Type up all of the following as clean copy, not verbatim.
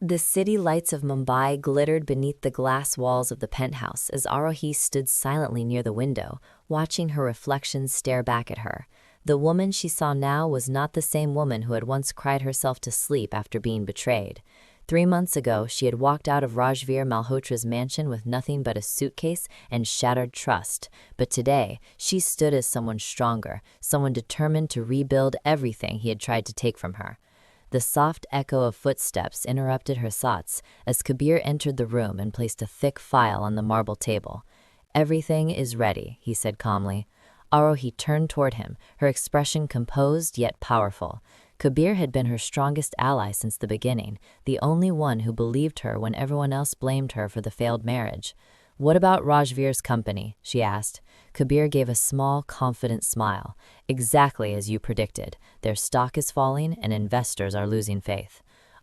The city lights of Mumbai glittered beneath the glass walls of the penthouse as Arohi stood silently near the window, watching her reflection stare back at her. The woman she saw now was not the same woman who had once cried herself to sleep after being betrayed. 3 months ago, she had walked out of Rajveer Malhotra's mansion with nothing but a suitcase and shattered trust. But today, she stood as someone stronger, someone determined to rebuild everything he had tried to take from her. The soft echo of footsteps interrupted her thoughts as Kabir entered the room and placed a thick file on the marble table. "Everything is ready," he said calmly. Arohi turned toward him, her expression composed yet powerful. Kabir had been her strongest ally since the beginning, the only one who believed her when everyone else blamed her for the failed marriage. "What about Rajveer's company?" she asked. Kabir gave a small, confident smile. "Exactly as you predicted. Their stock is falling and investors are losing faith."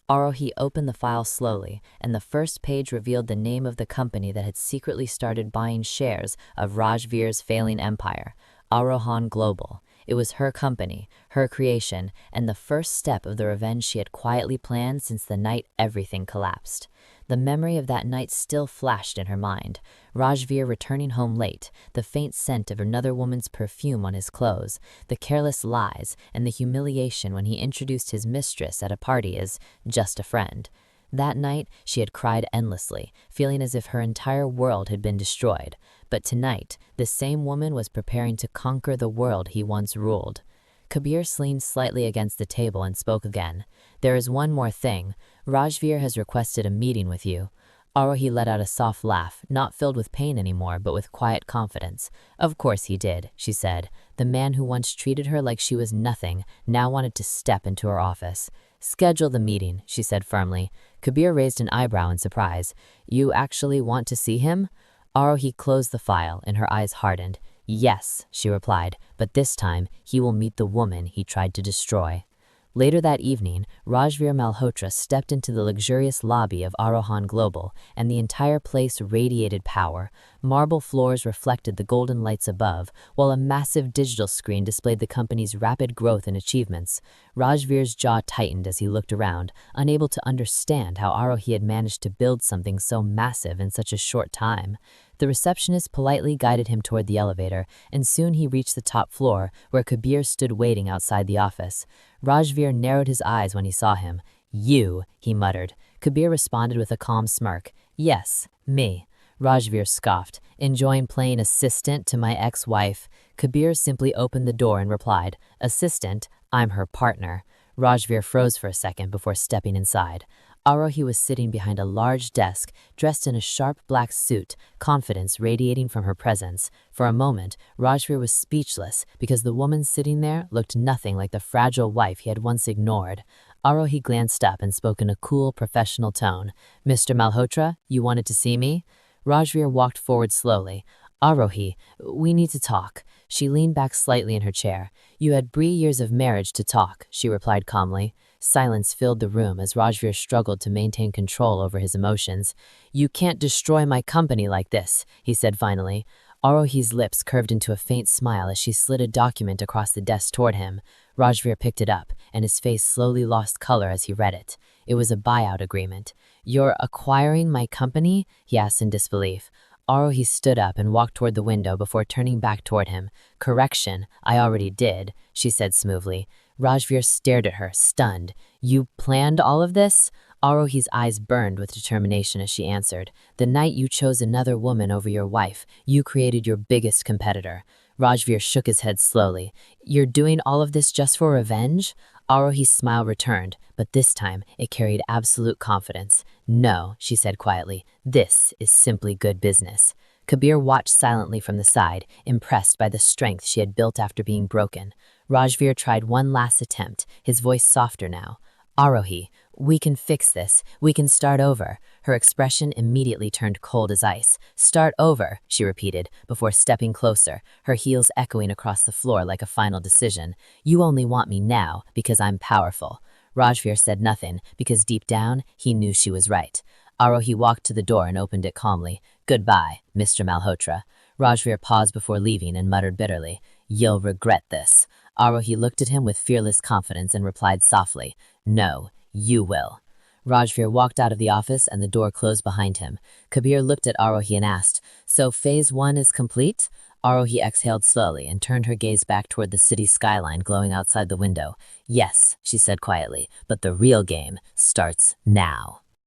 Arohi opened the file slowly, and the first page revealed the name of the company that had secretly started buying shares of Rajveer's failing empire, Arohan Global. It was her company, her creation, and the first step of the revenge she had quietly planned since the night everything collapsed. The memory of that night still flashed in her mind. Rajveer returning home late, the faint scent of another woman's perfume on his clothes, the careless lies, and the humiliation when he introduced his mistress at a party as just a friend. That night, she had cried endlessly, feeling as if her entire world had been destroyed. But tonight, the same woman was preparing to conquer the world he once ruled. Kabir leaned slightly against the table and spoke again. "There is one more thing. Rajveer has requested a meeting with you." Arohi let out a soft laugh, not filled with pain anymore, but with quiet confidence. "Of course he did," she said. The man who once treated her like she was nothing now wanted to step into her office. "Schedule the meeting," she said firmly. Kabir raised an eyebrow in surprise. "You actually want to see him?" Arohi closed the file, and her eyes hardened. "Yes," she replied, "but this time he will meet the woman he tried to destroy." Later that evening, Rajveer Malhotra stepped into the luxurious lobby of Arohan Global, and the entire place radiated power. Marble floors reflected the golden lights above, while a massive digital screen displayed the company's rapid growth and achievements. Rajveer's jaw tightened as he looked around, unable to understand how Arohi had managed to build something so massive in such a short time. The receptionist politely guided him toward the elevator, and soon he reached the top floor, where Kabir stood waiting outside the office. Rajveer narrowed his eyes when he saw him. "You," he muttered. Kabir responded with a calm smirk. "Yes, me." Rajveer scoffed, enjoying playing assistant to my ex-wife. Kabir simply opened the door and replied, "Assistant, I'm her partner." Rajveer froze for a second before stepping inside. Arohi was sitting behind a large desk, dressed in a sharp black suit, confidence radiating from her presence. For a moment, Rajveer was speechless because the woman sitting there looked nothing like the fragile wife he had once ignored. Arohi glanced up and spoke in a cool, professional tone. "Mr. Malhotra, you wanted to see me?" Rajveer walked forward slowly. "Arohi, we need to talk." She leaned back slightly in her chair. "You had 3 years of marriage to talk," she replied calmly. Silence filled the room as Rajveer struggled to maintain control over his emotions. "You can't destroy my company like this," he said finally. Arohi's lips curved into a faint smile as she slid a document across the desk toward him. Rajveer picked it up, and his face slowly lost color as he read it. It was a buyout agreement. "You're acquiring my company?" he asked in disbelief. Arohi stood up and walked toward the window before turning back toward him. "Correction, I already did," she said smoothly. Rajveer stared at her, stunned. "You planned all of this?" Arohi's eyes burned with determination as she answered. "The night you chose another woman over your wife, you created your biggest competitor." Rajveer shook his head slowly. "You're doing all of this just for revenge?" Arohi's smile returned, but this time it carried absolute confidence. "No," she said quietly, "this is simply good business." Kabir watched silently from the side, impressed by the strength she had built after being broken. Rajveer tried one last attempt, his voice softer now. "Arohi, we can fix this. We can start over." Her expression immediately turned cold as ice. "Start over," she repeated, before stepping closer, her heels echoing across the floor like a final decision. "You only want me now because I'm powerful." Rajveer said nothing, because deep down, he knew she was right. Arohi walked to the door and opened it calmly. "Goodbye, Mr. Malhotra." Rajveer paused before leaving and muttered bitterly, "You'll regret this." Arohi looked at him with fearless confidence and replied softly, "No, you will." Rajveer walked out of the office and the door closed behind him. Kabir looked at Arohi and asked, "So phase 1 is complete?" Arohi exhaled slowly and turned her gaze back toward the city skyline glowing outside the window. "Yes," she said quietly, "but the real game starts now."